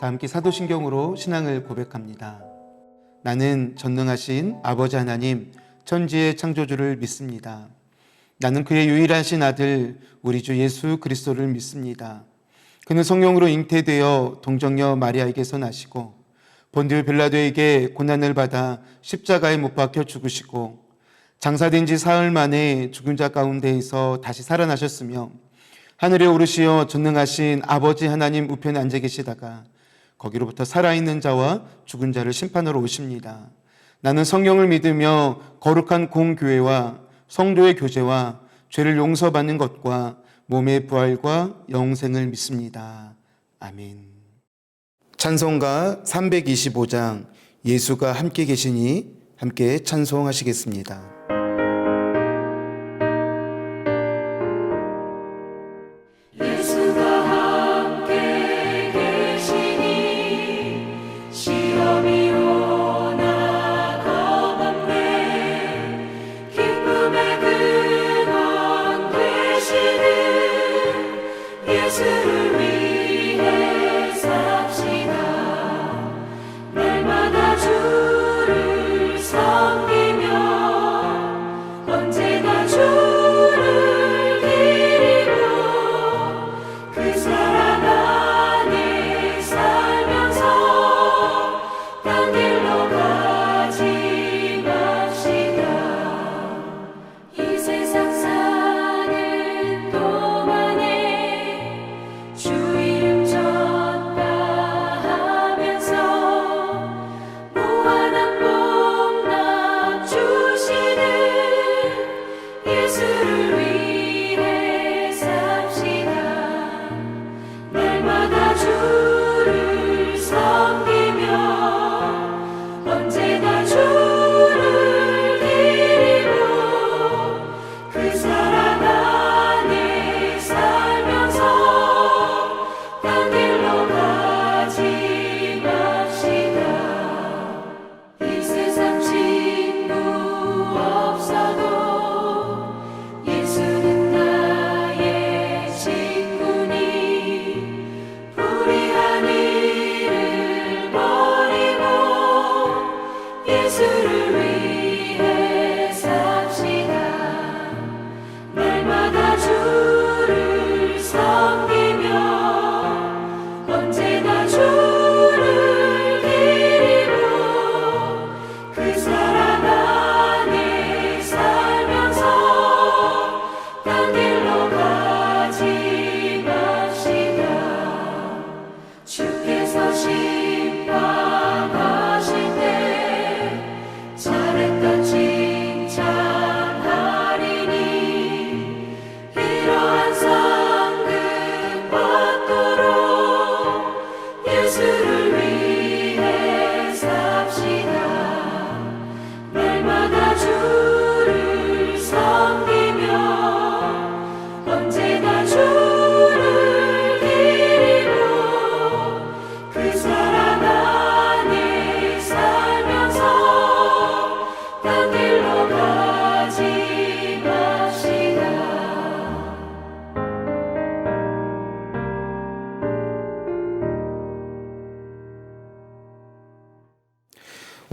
다 함께 사도신경으로 신앙을 고백합니다. 나는 전능하신 아버지 하나님, 천지의 창조주를 믿습니다. 나는 그의 유일하신 아들 우리 주 예수 그리스도를 믿습니다. 그는 성령으로 잉태되어 동정녀 마리아에게서 나시고 본디오 빌라도에게 고난을 받아 십자가에 못 박혀 죽으시고 장사된 지 사흘 만에 죽은 자 가운데에서 다시 살아나셨으며 하늘에 오르시어 전능하신 아버지 하나님 우편에 앉아 계시다가 거기로부터 살아있는 자와 죽은 자를 심판하러 오십니다. 나는 성령을 믿으며 거룩한 공교회와 성도의 교제와 죄를 용서받는 것과 몸의 부활과 영생을 믿습니다. 아멘. 찬송가 325장 예수가 함께 계시니 함께 찬송하시겠습니다.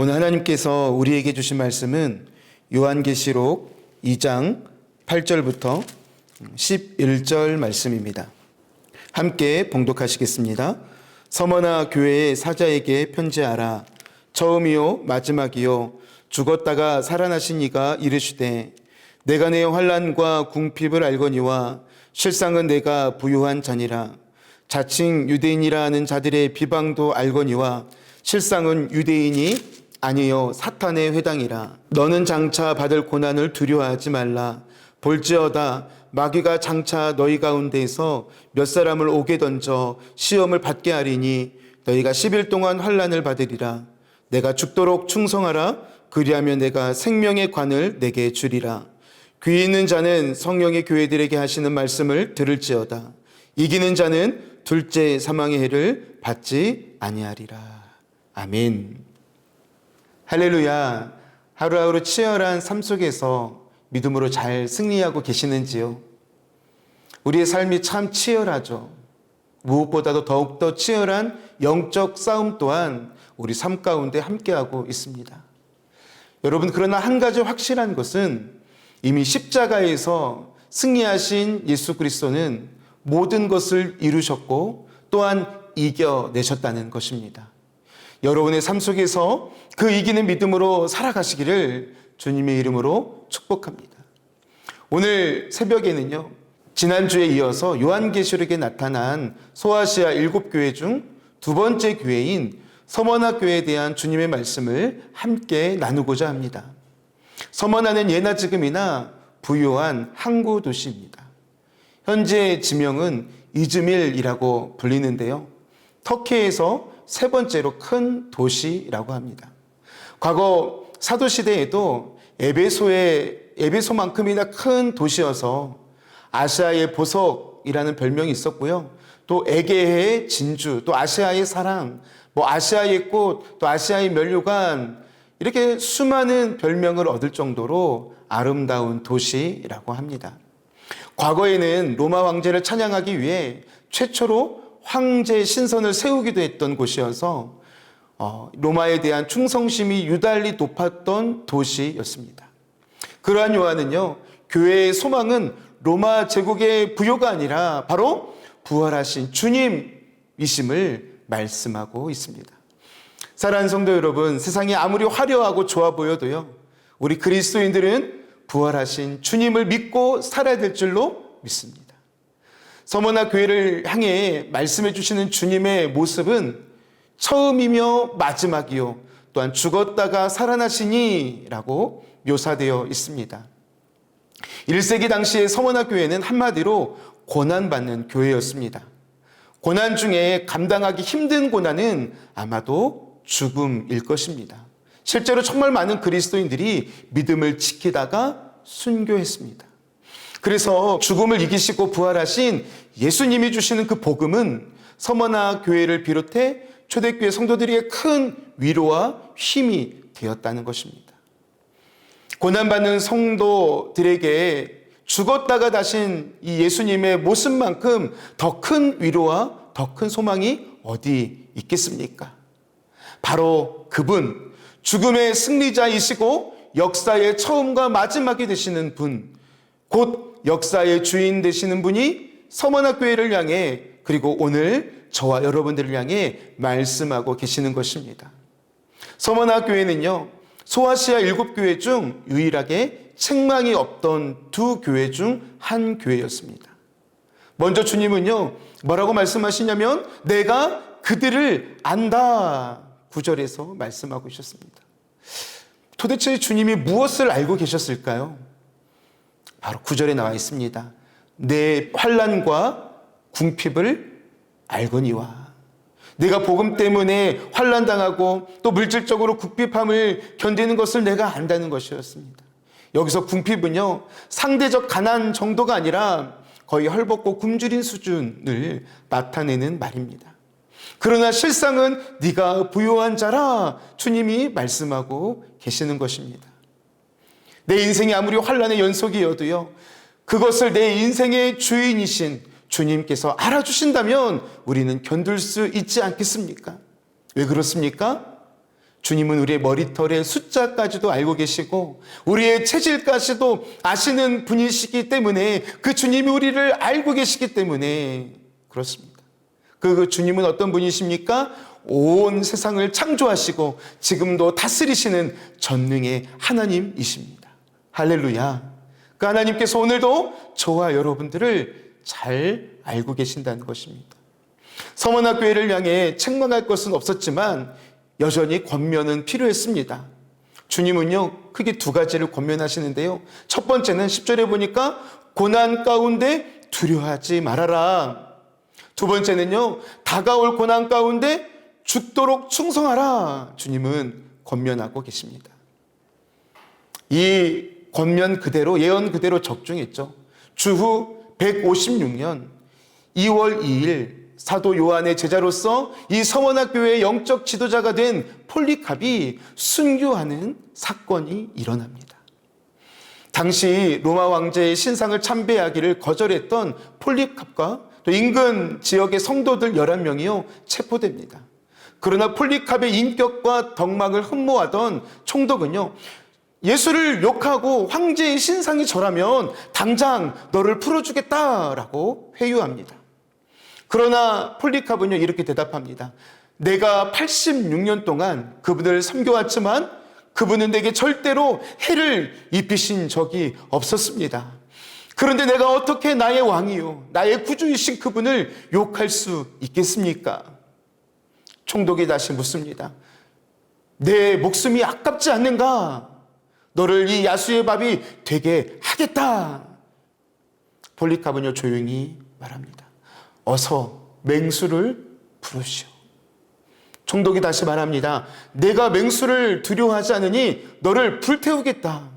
오늘 하나님께서 우리에게 주신 말씀은 요한계시록 2장 8절부터 11절 말씀입니다. 함께 봉독하시겠습니다. 서머나 교회의 사자에게 편지하라. 처음이요 마지막이요 죽었다가 살아나신 이가 이르시되 내가 내 환난과 궁핍을 알거니와 실상은 내가 부유한 자니라. 자칭 유대인이라 하는 자들의 비방도 알거니와 실상은 유대인이 아니요 사탄의 회당이라. 너는 장차 받을 고난을 두려워하지 말라. 볼지어다 마귀가 장차 너희 가운데에서 몇 사람을 옥에 던져 시험을 받게 하리니 너희가 10일 동안 환난을 받으리라. 내가 죽도록 충성하라. 그리하면 내가 생명의 관을 내게 주리라. 귀 있는 자는 성령의 교회들에게 하시는 말씀을 들을지어다. 이기는 자는 둘째 사망의 해를 받지 아니하리라. 아멘. 할렐루야. 하루하루 치열한 삶 속에서 믿음으로 잘 승리하고 계시는지요? 우리의 삶이 참 치열하죠. 무엇보다도 더욱더 치열한 영적 싸움 또한 우리 삶 가운데 함께하고 있습니다. 여러분, 그러나 한 가지 확실한 것은 이미 십자가에서 승리하신 예수 그리스도는 모든 것을 이루셨고 또한 이겨내셨다는 것입니다. 여러분의 삶 속에서 그 이기는 믿음으로 살아가시기를 주님의 이름으로 축복합니다. 오늘 새벽에는요, 지난주에 이어서 요한계시록에 나타난 소아시아 7교회 중 두 번째 교회인 서머나 교회에 대한 주님의 말씀을 함께 나누고자 합니다. 서머나는 예나 지금이나 부유한 항구 도시입니다. 현재 지명은 이즈밀이라고 불리는데요, 터키에서 세 번째로 큰 도시라고 합니다. 과거 사도시대에도 에베소만큼이나 큰 도시여서 아시아의 보석이라는 별명이 있었고요, 또 에게의 진주, 또 아시아의 사랑, 아시아의 꽃, 또 아시아의 면류관, 이렇게 수많은 별명을 얻을 정도로 아름다운 도시라고 합니다. 과거에는 로마 황제를 찬양하기 위해 최초로 황제 신선을 세우기도 했던 곳이어서 로마에 대한 충성심이 유달리 높았던 도시였습니다. 그러한 요한은요, 교회의 소망은 로마 제국의 부요가 아니라 바로 부활하신 주님이심을 말씀하고 있습니다. 사랑하는 성도 여러분, 세상이 아무리 화려하고 좋아 보여도요, 우리 그리스도인들은 부활하신 주님을 믿고 살아야 될 줄로 믿습니다. 서머나 교회를 향해 말씀해 주시는 주님의 모습은 처음이며 마지막이요, 또한 죽었다가 살아나시니 라고 묘사되어 있습니다. 1세기 당시의 서머나 교회는 한마디로 고난받는 교회였습니다. 고난 중에 감당하기 힘든 고난은 아마도 죽음일 것입니다. 실제로 정말 많은 그리스도인들이 믿음을 지키다가 순교했습니다. 그래서 죽음을 이기시고 부활하신 예수님이 주시는 그 복음은 서머나 교회를 비롯해 초대교회 성도들에게 큰 위로와 힘이 되었다는 것입니다. 고난받는 성도들에게 죽었다가 다신 이 예수님의 모습만큼 더 큰 위로와 더 큰 소망이 어디 있겠습니까? 바로 그분, 죽음의 승리자이시고 역사의 처음과 마지막이 되시는 분, 곧 역사의 주인 되시는 분이 서머나 교회를 향해, 그리고 오늘 저와 여러분들을 향해 말씀하고 계시는 것입니다. 서머나 교회는요, 소아시아 7교회 중 유일하게 책망이 없던 두 교회 중 한 교회였습니다. 먼저 주님은요, 뭐라고 말씀하시냐면 내가 그들을 안다, 9절에서 말씀하고 계셨습니다. 도대체 주님이 무엇을 알고 계셨을까요? 바로 9절에 나와 있습니다. 내 환난과 궁핍을 알거니와. 내가 복음 때문에 환난당하고 또 물질적으로 궁핍함을 견디는 것을 내가 안다는 것이었습니다. 여기서 궁핍은요, 상대적 가난 정도가 아니라 거의 헐벗고 굶주린 수준을 나타내는 말입니다. 그러나 실상은 네가 부유한 자라, 주님이 말씀하고 계시는 것입니다. 내 인생이 아무리 환난의 연속이어도요, 그것을 내 인생의 주인이신 주님께서 알아주신다면 우리는 견딜 수 있지 않겠습니까? 왜 그렇습니까? 주님은 우리의 머리털의 숫자까지도 알고 계시고 우리의 체질까지도 아시는 분이시기 때문에, 그 주님이 우리를 알고 계시기 때문에 그렇습니다. 그 주님은 어떤 분이십니까? 온 세상을 창조하시고 지금도 다스리시는 전능의 하나님이십니다. 할렐루야. 그 하나님께서 오늘도 저와 여러분들을 잘 알고 계신다는 것입니다. 서머나 교회를 향해 책망할 것은 없었지만 여전히 권면은 필요했습니다. 주님은요, 크게 두 가지를 권면하시는데요, 첫 번째는 10절에 보니까 고난 가운데 두려워하지 말아라. 두 번째는요, 다가올 고난 가운데 죽도록 충성하라. 주님은 권면하고 계십니다. 이 권면 그대로, 예언 그대로 적중했죠. 주후 156년 2월 2일 사도 요한의 제자로서 이 서머나 교회의 영적 지도자가 된 폴리캅이 순교하는 사건이 일어납니다. 당시 로마 왕제의 신상을 참배하기를 거절했던 폴리캅과 또 인근 지역의 성도들 11명이요 체포됩니다. 그러나 폴리캅의 인격과 덕망을 흠모하던 총독은요, 예수를 욕하고 황제의 신상이 저라면 당장 너를 풀어주겠다라고 회유합니다. 그러나 폴리캅은요, 이렇게 대답합니다. 내가 86년 동안 그분을 섬겨왔지만 그분은 내게 절대로 해를 입히신 적이 없었습니다. 그런데 내가 어떻게 나의 왕이요, 나의 구주이신 그분을 욕할 수 있겠습니까? 총독이 다시 묻습니다. 내 목숨이 아깝지 않는가? 너를 이 야수의 밥이 되게 하겠다. 폴리캅은요, 조용히 말합니다. 어서 맹수를 부르시오. 총독이 다시 말합니다. 내가 맹수를 두려워하지 않으니 너를 불태우겠다.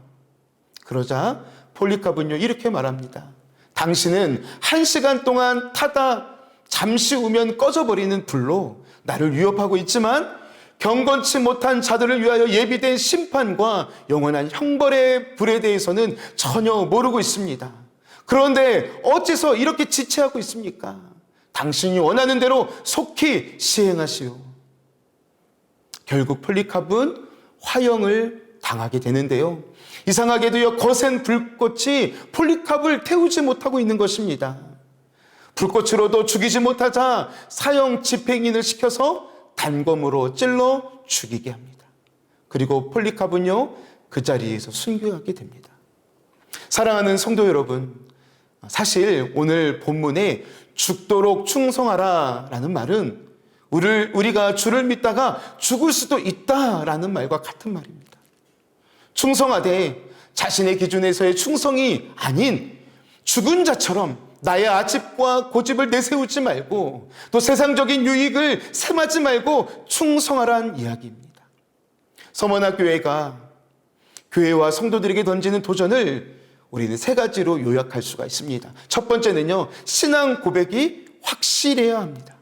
그러자 폴리캅은요, 이렇게 말합니다. 당신은 1시간 동안 타다 잠시 후면 꺼져버리는 불로 나를 위협하고 있지만 경건치 못한 자들을 위하여 예비된 심판과 영원한 형벌의 불에 대해서는 전혀 모르고 있습니다. 그런데 어째서 이렇게 지체하고 있습니까? 당신이 원하는 대로 속히 시행하시오. 결국 폴리캅은 화형을 당하게 되는데요. 이상하게도요, 거센 불꽃이 폴리캅을 태우지 못하고 있는 것입니다. 불꽃으로도 죽이지 못하자 사형 집행인을 시켜서 단검으로 찔러 죽이게 합니다. 그리고 폴리캅은요, 그 자리에서 순교하게 됩니다. 사랑하는 성도 여러분, 사실 오늘 본문에 죽도록 충성하라 라는 말은 우리가 주를 믿다가 죽을 수도 있다라는 말과 같은 말입니다. 충성하되 자신의 기준에서의 충성이 아닌 죽은 자처럼 나의 아집과 고집을 내세우지 말고 또 세상적인 유익을 sem하지 말고 충성하라는 이야기입니다. 서머나 교회가 교회와 성도들에게 던지는 도전을 우리는 3가지로 요약할 수가 있습니다. 첫 번째는요, 신앙 고백이 확실해야 합니다.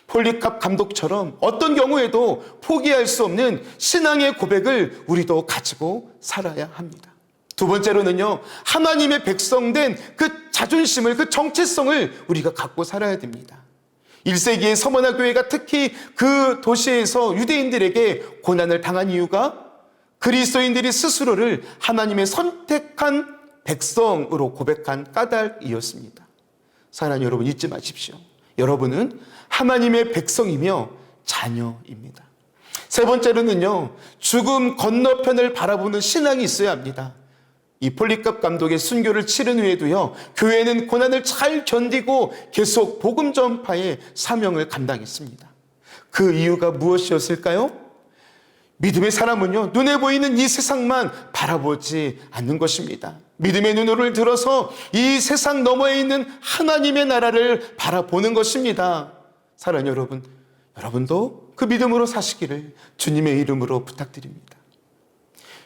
폴리캅 감독처럼 어떤 경우에도 포기할 수 없는 신앙의 고백을 우리도 가지고 살아야 합니다. 두 번째로는요, 하나님의 백성된 그 자존심을, 그 정체성을 우리가 갖고 살아야 됩니다. 1세기의 서머나 교회가 특히 그 도시에서 유대인들에게 고난을 당한 이유가 그리스도인들이 스스로를 하나님의 선택한 백성으로 고백한 까닭이었습니다. 사랑하는 여러분, 잊지 마십시오. 여러분은 하나님의 백성이며 자녀입니다. 세 번째로는요, 죽음 건너편을 바라보는 신앙이 있어야 합니다. 이 폴리캅 감독의 순교를 치른 후에도요, 교회는 고난을 잘 견디고 계속 복음 전파의 사명을 감당했습니다. 그 이유가 무엇이었을까요? 믿음의 사람은요, 눈에 보이는 이 세상만 바라보지 않는 것입니다. 믿음의 눈을 들어서 이 세상 너머에 있는 하나님의 나라를 바라보는 것입니다. 사랑하는 여러분, 여러분도 그 믿음으로 사시기를 주님의 이름으로 부탁드립니다.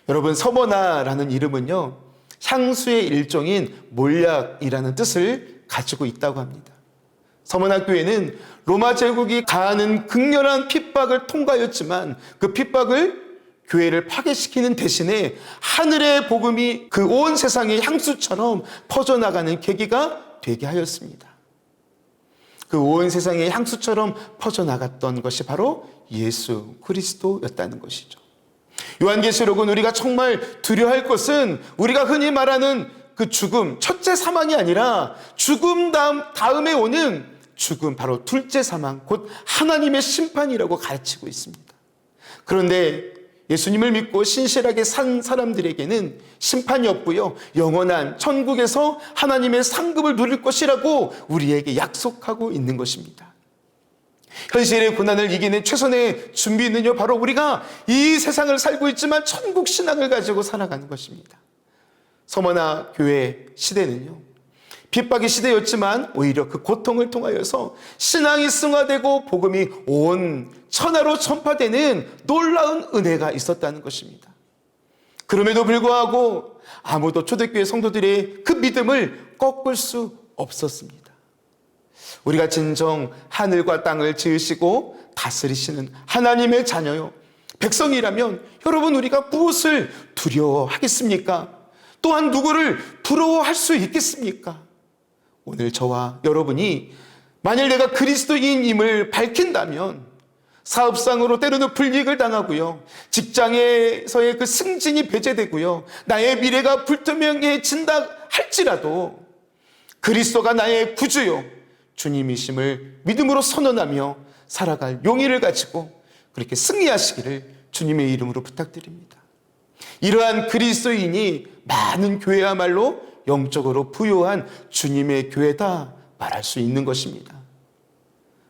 여러분, 서머나라는 이름은요, 향수의 일종인 몰약이라는 뜻을 가지고 있다고 합니다. 서머나 교회는 로마 제국이 가하는 극렬한 핍박을 통과하였지만 그 핍박을 교회를 파괴시키는 대신에 하늘의 복음이 그 온 세상의 향수처럼 퍼져나가는 계기가 되게 하였습니다. 그 온 세상의 향수처럼 퍼져나갔던 것이 바로 예수 그리스도였다는 것이죠. 요한계시록은 우리가 정말 두려워할 것은 우리가 흔히 말하는 그 죽음, 첫째 사망이 아니라 죽음 다음에 오는 죽음, 바로 둘째 사망, 곧 하나님의 심판이라고 가르치고 있습니다. 그런데 예수님을 믿고 신실하게 산 사람들에게는 심판이 없고요, 영원한 천국에서 하나님의 상급을 누릴 것이라고 우리에게 약속하고 있는 것입니다. 현실의 고난을 이기는 최선의 준비는요, 바로 우리가 이 세상을 살고 있지만 천국 신앙을 가지고 살아가는 것입니다. 서머나 교회 시대는요, 핍박의 시대였지만 오히려 그 고통을 통하여서 신앙이 승화되고 복음이 온 천하로 전파되는 놀라운 은혜가 있었다는 것입니다. 그럼에도 불구하고 아무도 초대교회 성도들의 그 믿음을 꺾을 수 없었습니다. 우리가 진정 하늘과 땅을 지으시고 다스리시는 하나님의 자녀요, 백성이라면 여러분, 우리가 무엇을 두려워하겠습니까? 또한 누구를 부러워할 수 있겠습니까? 오늘 저와 여러분이 만일 내가 그리스도인임을 밝힌다면 사업상으로 때로는 불이익을 당하고요. 직장에서의 그 승진이 배제되고요. 나의 미래가 불투명해진다 할지라도 그리스도가 나의 구주요 주님이심을 믿음으로 선언하며 살아갈 용의를 가지고 그렇게 승리하시기를 주님의 이름으로 부탁드립니다. 이러한 그리스도인이 많은 교회야말로 영적으로 부요한 주님의 교회다 말할 수 있는 것입니다.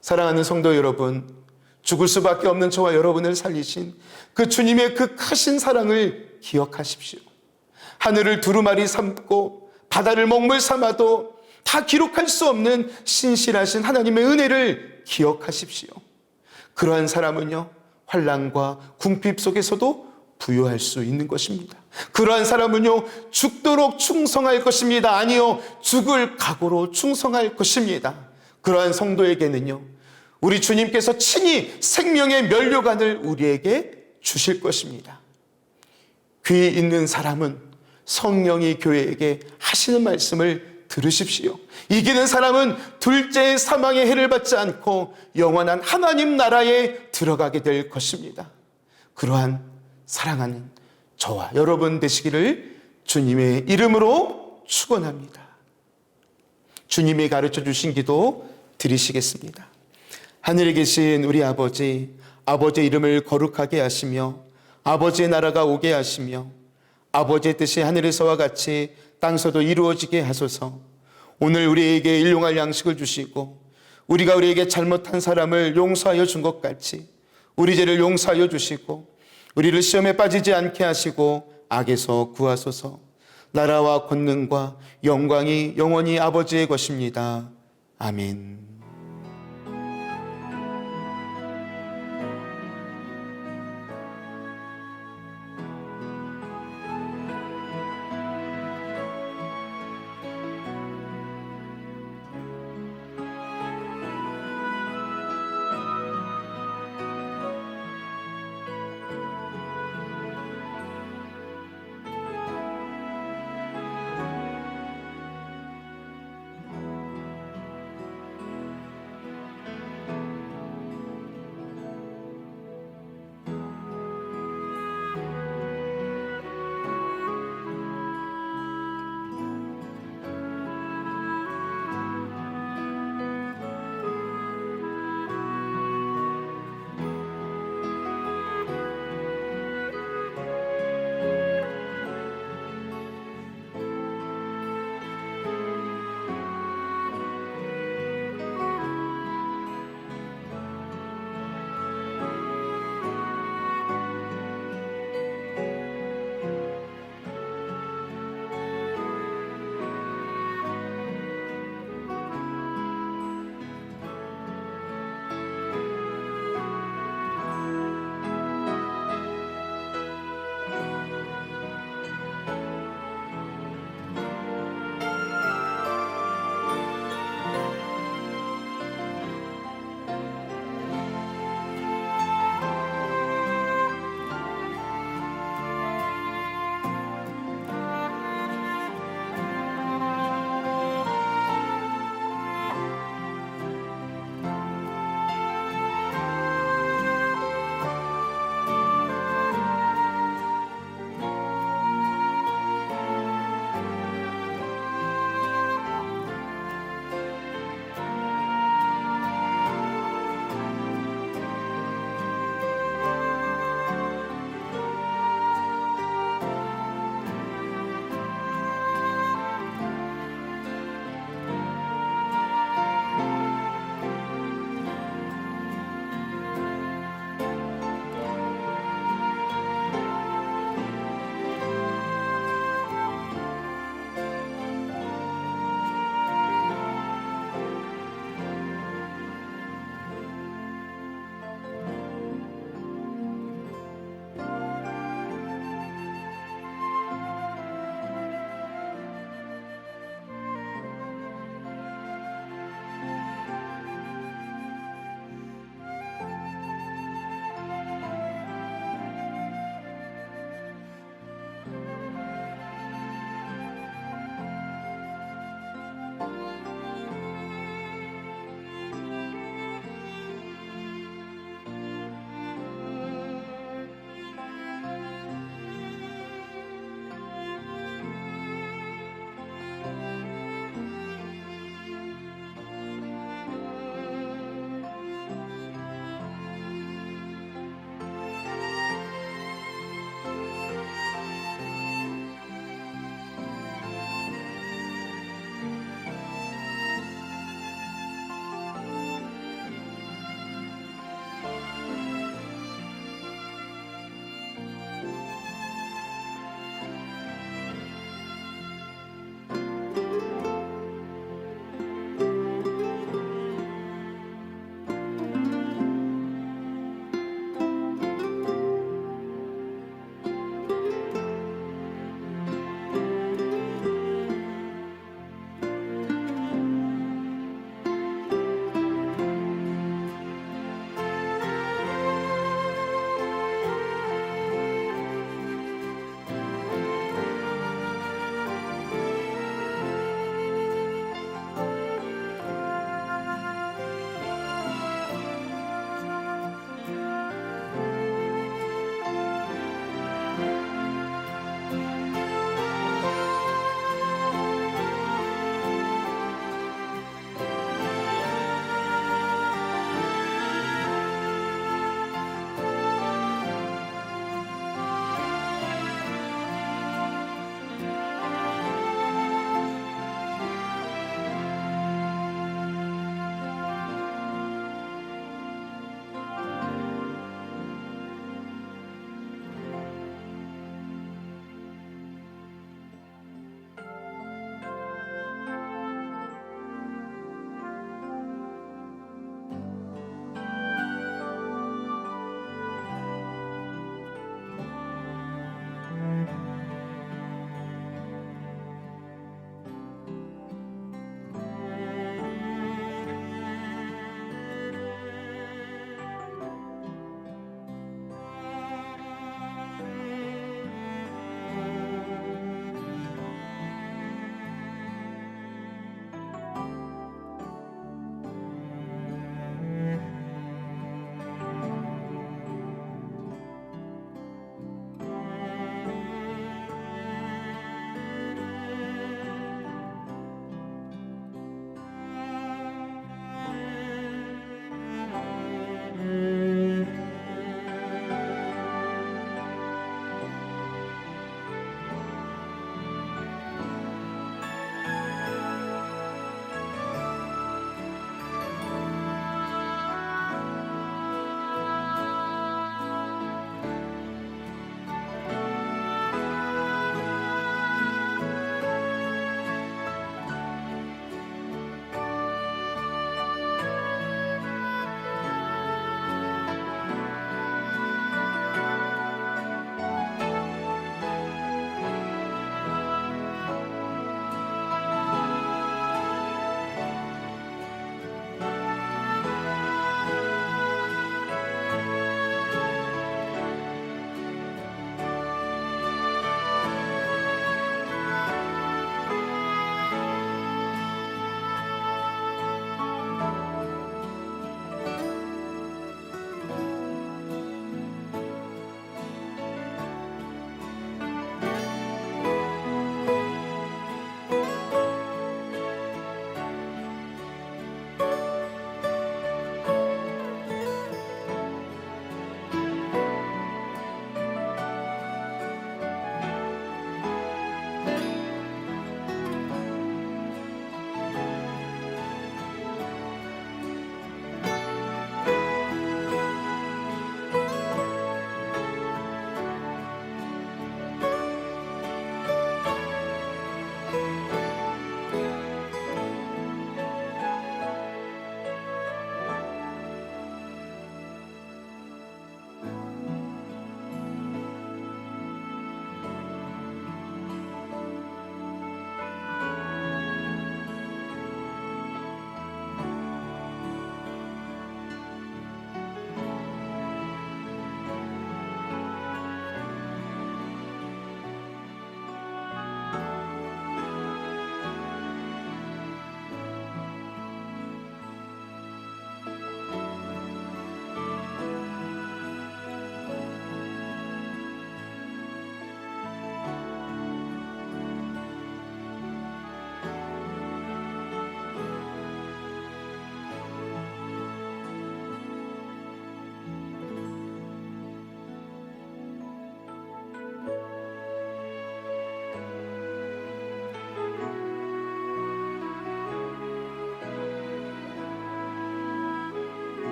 사랑하는 성도 여러분, 죽을 수밖에 없는 저와 여러분을 살리신 그 주님의 그 크신 사랑을 기억하십시오. 하늘을 두루마리 삼고 바다를 먹물 삼아도 다 기록할 수 없는 신실하신 하나님의 은혜를 기억하십시오. 그러한 사람은요, 환난과 궁핍 속에서도 부요할 수 있는 것입니다. 그러한 사람은요, 죽도록 충성할 것입니다. 아니요, 죽을 각오로 충성할 것입니다. 그러한 성도에게는요, 우리 주님께서 친히 생명의 면류관을 우리에게 주실 것입니다. 귀 있는 사람은 성령이 교회에게 하시는 말씀을 들으십시오. 이기는 사람은 둘째 사망의 해를 받지 않고 영원한 하나님 나라에 들어가게 될 것입니다. 그러한 사랑하는 저와 여러분 되시기를 주님의 이름으로 축원합니다. 주님이 가르쳐 주신 기도 드리시겠습니다. 하늘에 계신 우리 아버지, 아버지의 이름을 거룩하게 하시며 아버지의 나라가 오게 하시며 아버지의 뜻이 하늘에서와 같이 땅에서도 이루어지게 하소서. 오늘 우리에게 일용할 양식을 주시고 우리가 우리에게 잘못한 사람을 용서하여 준 것 같이 우리 죄를 용서하여 주시고 우리를 시험에 빠지지 않게 하시고 악에서 구하소서. 나라와 권능과 영광이 영원히 아버지의 것입니다. 아멘.